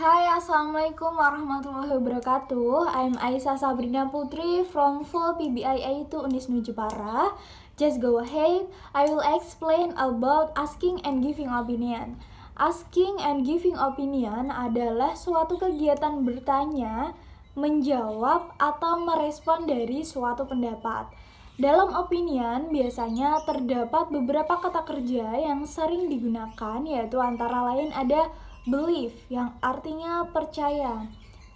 Hai, Assalamualaikum warahmatullahi wabarakatuh. I'm Aisyah Sabrina Putri from Full PBIA to Unisnu Jepara. Just go ahead. I will explain about asking and giving opinion. Asking and giving opinion adalah suatu kegiatan bertanya, menjawab, atau merespon dari suatu pendapat. Dalam opinion, biasanya terdapat beberapa kata kerja yang sering digunakan, yaitu antara lain ada believe yang artinya percaya,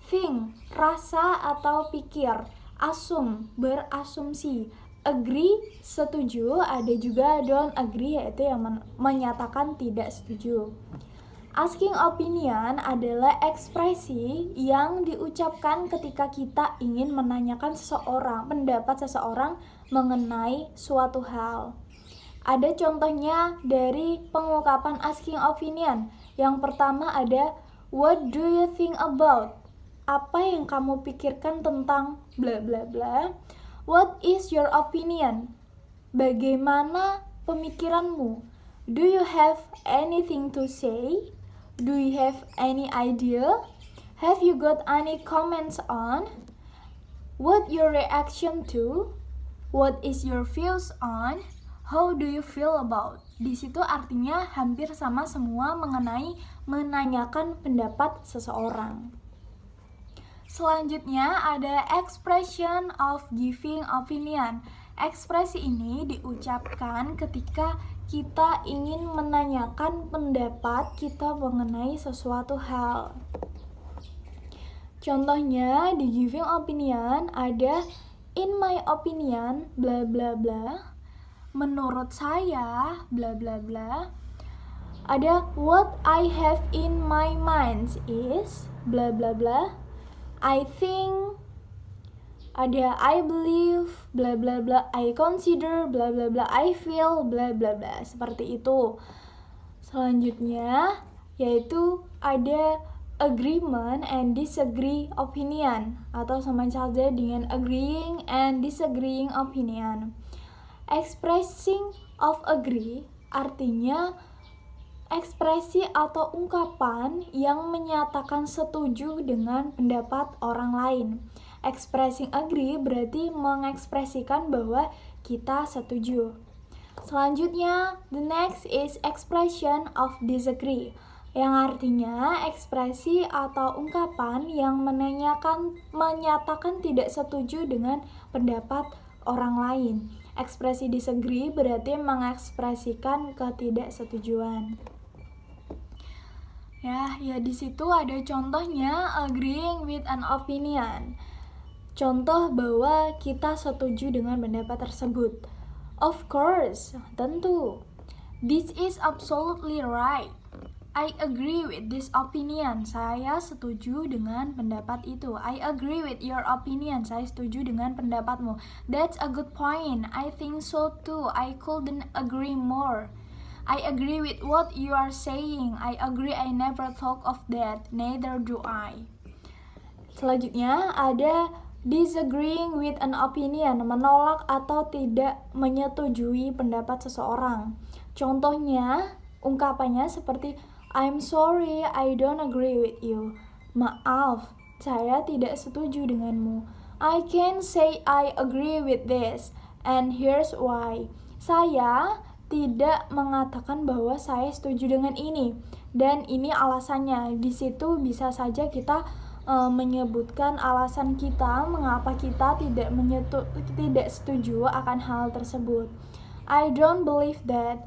think, rasa atau pikir, assume, berasumsi, agree, setuju, ada juga don't agree yaitu yang menyatakan tidak setuju. Asking opinion adalah ekspresi yang diucapkan ketika kita ingin menanyakan pendapat seseorang mengenai suatu hal. Ada contohnya dari pengungkapan asking opinion. Yang pertama ada what do you think about? Apa yang kamu pikirkan tentang bla bla bla? What is your opinion? Bagaimana pemikiranmu? Do you have anything to say? Do you have any idea? Have you got any comments on? What your reaction to? What is your views on? How do you feel about? Di situ artinya hampir sama semua mengenai menanyakan pendapat seseorang. Selanjutnya ada expression of giving opinion. Ekspresi ini diucapkan ketika kita ingin menanyakan pendapat kita mengenai sesuatu hal. Contohnya di giving opinion ada in my opinion bla bla bla. Menurut saya bla bla bla. Ada what I have in my mind is bla bla bla. I think, ada I believe bla bla bla, I consider bla bla bla, I feel bla bla bla, seperti itu. Selanjutnya yaitu ada agreement and disagree opinion atau sama saja dengan agreeing and disagreeing opinion. Expressing of agree artinya ekspresi atau ungkapan yang menyatakan setuju dengan pendapat orang lain. Expressing agree berarti mengekspresikan bahwa kita setuju. Selanjutnya, the next is expression of disagree, yang artinya ekspresi atau ungkapan yang menyatakan tidak setuju dengan pendapat orang lain. Ekspresi disagree berarti mengekspresikan ketidaksetujuan. Ya di situ ada contohnya agreeing with an opinion. Contoh bahwa kita setuju dengan pendapat tersebut. Of course, tentu. This is absolutely right. I agree with this opinion. Saya setuju dengan pendapat itu. I agree with your opinion. Saya setuju dengan pendapatmu. That's a good point. I think so too. I couldn't agree more. I agree with what you are saying. I agree. I never thought of that. Neither do I. Selanjutnya ada disagreeing with an opinion, menolak atau tidak menyetujui pendapat seseorang. Contohnya, ungkapannya seperti I'm sorry, I don't agree with you. Maaf, saya tidak setuju denganmu. I can say I agree with this, and here's why. Saya tidak mengatakan bahwa saya setuju dengan ini, dan ini alasannya. Di situ bisa saja kita menyebutkan alasan kita mengapa kita tidak setuju akan hal tersebut. I don't believe that.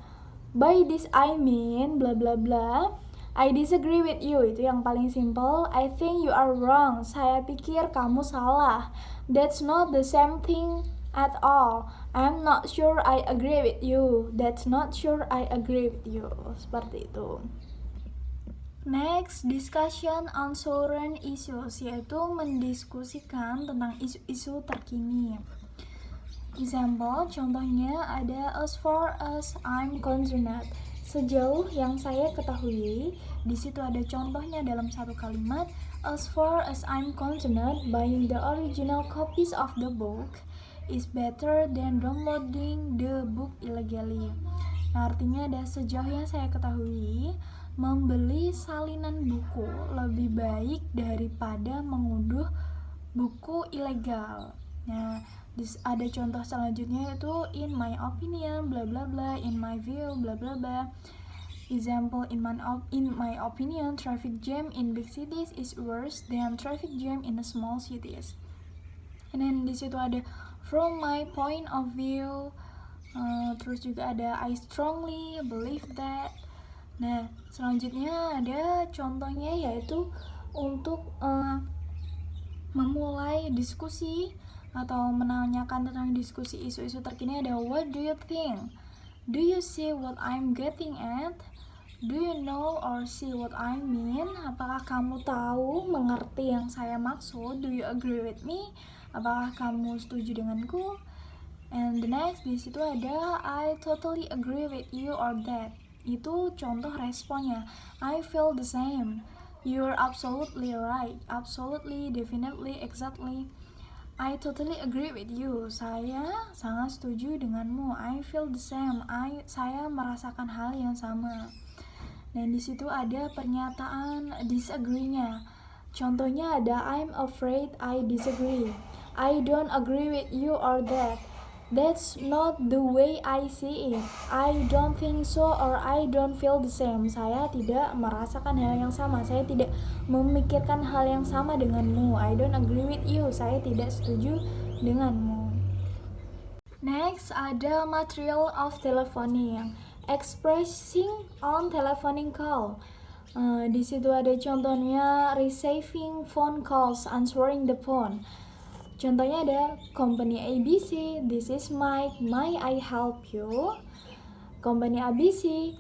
By this I mean bla bla bla. I disagree with you, itu yang paling simple. I think you are wrong. Saya pikir kamu salah. That's not the same thing at all. I'm not sure I agree with you. That's not sure I agree with you. Seperti itu. Next, discussion on current issues, yaitu mendiskusikan tentang isu-isu terkini. Example, contohnya ada as far as I'm concerned. Sejauh yang saya ketahui, di situ ada contohnya dalam satu kalimat. As far as I'm concerned, buying the original copies of the book is better than downloading the book illegally. Nah, artinya ada sejauh yang saya ketahui, membeli salinan buku lebih baik daripada mengunduh buku ilegal. Nah, ada contoh selanjutnya yaitu in my opinion bla bla bla, in my view bla bla bla. Example, in my opinion, traffic jam in big cities is worse than traffic jam in the small cities. And then di situ ada from my point of view, terus juga ada I strongly believe that. Nah, selanjutnya ada contohnya yaitu untuk memulai diskusi atau menanyakan tentang diskusi isu-isu terkini. Ada what do you think? Do you see what I'm getting at? Do you know or see what I mean? Apakah kamu tahu, mengerti yang saya maksud? Do you agree with me? Apakah kamu setuju denganku? And the next, di situ ada I totally agree with you or that. Itu contoh responnya. I feel the same. You're absolutely right. Absolutely, definitely, exactly. I totally agree with you. Saya sangat setuju denganmu. I feel the same. Saya merasakan hal yang sama. Dan di situ ada pernyataan disagree-nya. Contohnya ada I'm afraid I disagree. I don't agree with you or that. That's not the way I see it. I don't think so or I don't feel the same. Saya tidak merasakan hal yang sama. Saya tidak memikirkan hal yang sama denganmu. I don't agree with you. Saya tidak setuju denganmu. Next ada material of telephoning, expressing on telephoning call. Di situ ada contohnya receiving phone calls, answering the phone. Contohnya ada company ABC, this is Mike, may I help you? Company ABC,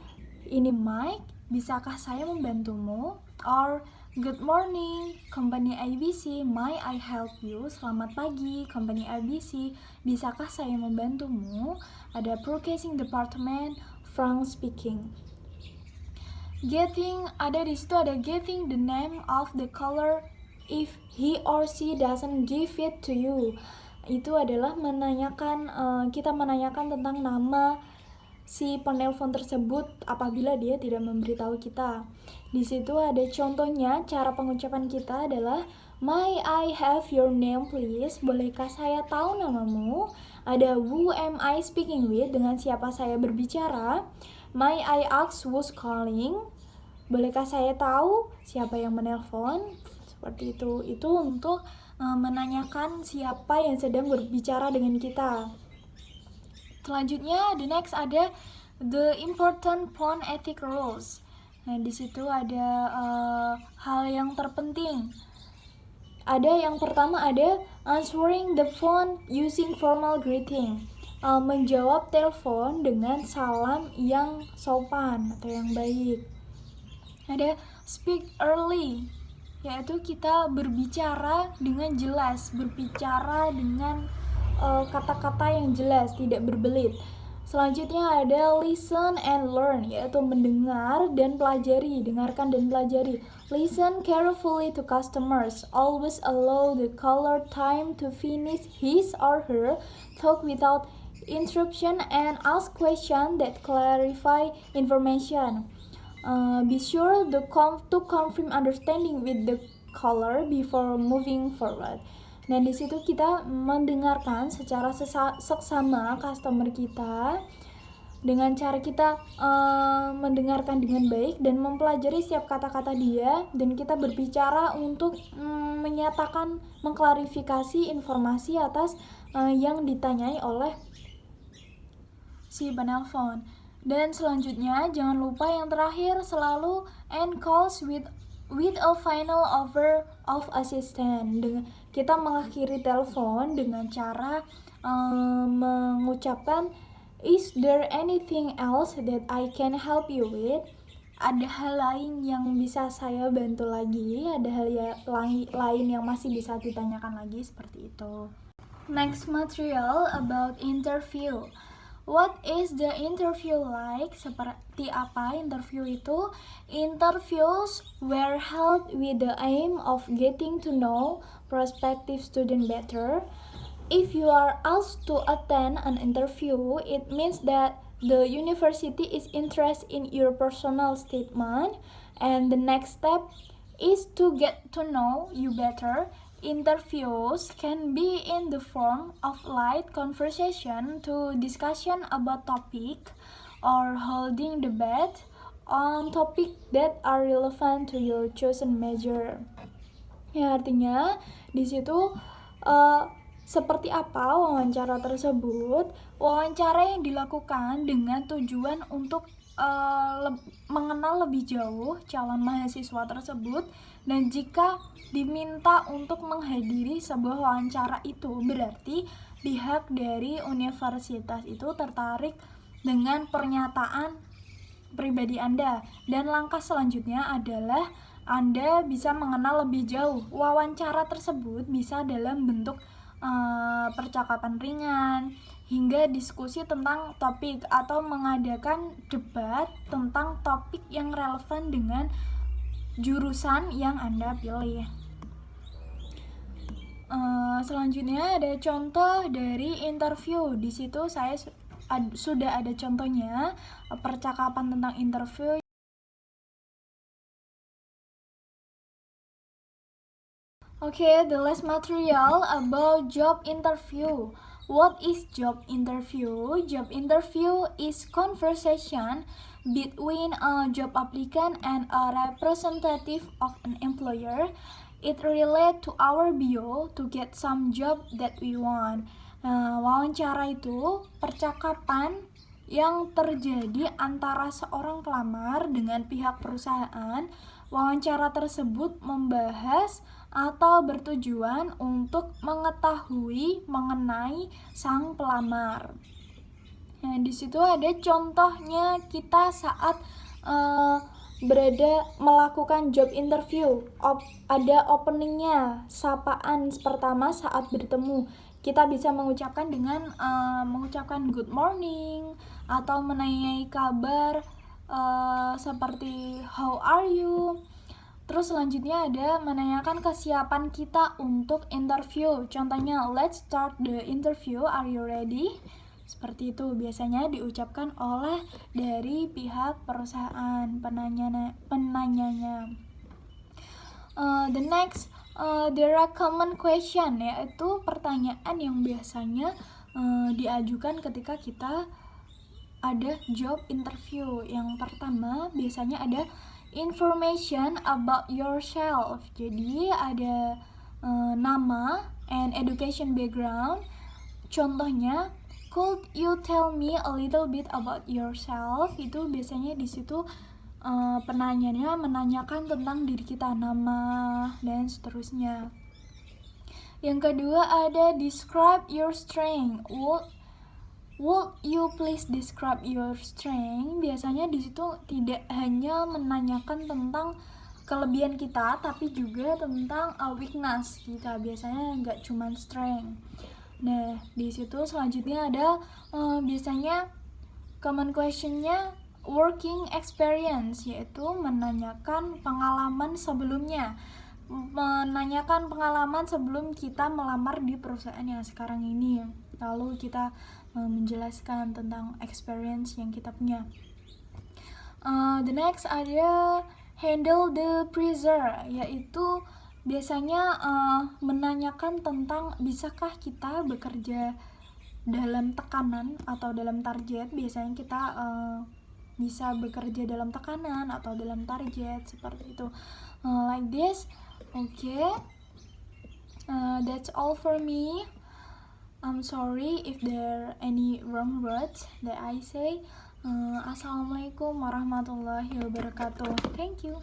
ini Mike, bisakah saya membantumu? Or good morning, company ABC, may I help you? Selamat pagi, company ABC, bisakah saya membantumu? Ada purchasing department, Frank speaking. Getting, ada di situ ada getting the name of the caller if he or she doesn't give it to you. Itu adalah menanyakan, kita menanyakan tentang nama si penelpon tersebut apabila dia tidak memberitahu kita. Di situ ada contohnya, cara pengucapan kita adalah may I have your name please? Bolehkah saya tahu namamu? Ada who am I speaking with? Dengan siapa saya berbicara? May I ask who's calling? Bolehkah saya tahu siapa yang menelpon? Seperti itu. Itu untuk menanyakan siapa yang sedang berbicara dengan kita. Selanjutnya, the next ada the important phone ethic rules. Nah, di situ ada hal yang terpenting. Ada yang pertama ada answering the phone using formal greeting. Menjawab telepon dengan salam yang sopan atau yang baik. Ada speak early, yaitu kita berbicara dengan jelas, berbicara dengan kata-kata yang jelas, tidak berbelit. Selanjutnya ada listen and learn, yaitu mendengar dan pelajari, dengarkan dan pelajari. Listen carefully to customers, always allow the caller time to finish his or her talk without interruption and ask questions that clarify information. Be sure to confirm understanding with the caller before moving forward. Nah, di situ kita mendengarkan secara seksama customer kita dengan cara kita mendengarkan dengan baik dan mempelajari setiap kata-kata dia, dan kita berbicara untuk menyatakan, mengklarifikasi informasi atas yang ditanyai oleh si penelpon. Dan selanjutnya jangan lupa yang terakhir selalu end calls with a final offer of assistance. Kita mengakhiri telepon dengan cara mengucapkan is there anything else that I can help you with? Ada hal lain yang bisa saya bantu lagi? Ada hal lain yang masih bisa ditanyakan lagi? Seperti itu. Next material about interview. What is the interview like? Seperti apa interview itu? Interviews were held with the aim of getting to know prospective student better. If you are asked to attend an interview, it means that the university is interested in your personal statement, and the next step is to get to know you better. Interviews can be in the form of light conversation to discussion about topic or holding debate on topic that are relevant to your chosen major. Ya, artinya di situ seperti apa wawancara tersebut? Wawancara yang dilakukan dengan tujuan untuk mengenal lebih jauh calon mahasiswa tersebut, dan jika diminta untuk menghadiri sebuah wawancara itu berarti pihak dari universitas itu tertarik dengan pernyataan pribadi Anda, dan langkah selanjutnya adalah Anda bisa mengenal lebih jauh. Wawancara tersebut bisa dalam bentuk percakapan ringan hingga diskusi tentang topik atau mengadakan debat tentang topik yang relevan dengan jurusan yang Anda pilih. Selanjutnya ada contoh dari interview. Di situ saya sudah ada contohnya percakapan tentang interview. Okay, the last material about job interview. What is job interview? Job interview is conversation between a job applicant and a representative of an employer. It relates to our bio to get some job that we want. Wawancara itu percakapan yang terjadi antara seorang pelamar dengan pihak perusahaan. Wawancara tersebut membahas atau bertujuan untuk mengetahui mengenai sang pelamar. Nah, di situ ada contohnya kita saat berada melakukan job interview. Ada openingnya, sapaan pertama saat bertemu. Kita bisa mengucapkan dengan mengucapkan good morning atau menanyai kabar seperti how are you. Terus selanjutnya ada menanyakan kesiapan kita untuk interview. Contohnya, let's start the interview, are you ready? Seperti itu biasanya diucapkan oleh dari pihak perusahaan penanyanya. The next, there are common question, yaitu pertanyaan yang biasanya diajukan ketika kita ada job interview. Yang pertama biasanya ada information about yourself. Jadi ada nama and education background. Contohnya, could you tell me a little bit about yourself? Itu biasanya di situ penanyanya menanyakan tentang diri kita, nama dan seterusnya. Yang kedua ada describe your strength. Would you please describe your strength? Biasanya di situ tidak hanya menanyakan tentang kelebihan kita, tapi juga tentang weakness kita. Biasanya nggak cuma strength. Nah, di situ selanjutnya ada biasanya common questionnya working experience, yaitu menanyakan pengalaman sebelumnya. Menanyakan pengalaman sebelum kita melamar di perusahaan yang sekarang ini. Lalu kita menjelaskan tentang experience yang kita punya. The next ada handle the pressure, yaitu biasanya menanyakan tentang bisakah kita bekerja dalam tekanan atau dalam target. Biasanya kita bisa bekerja dalam tekanan atau dalam target, seperti itu. Like this. Okay, that's all for me. I'm sorry if there are any wrong words that I say. Assalamualaikum warahmatullahi wabarakatuh. Thank you.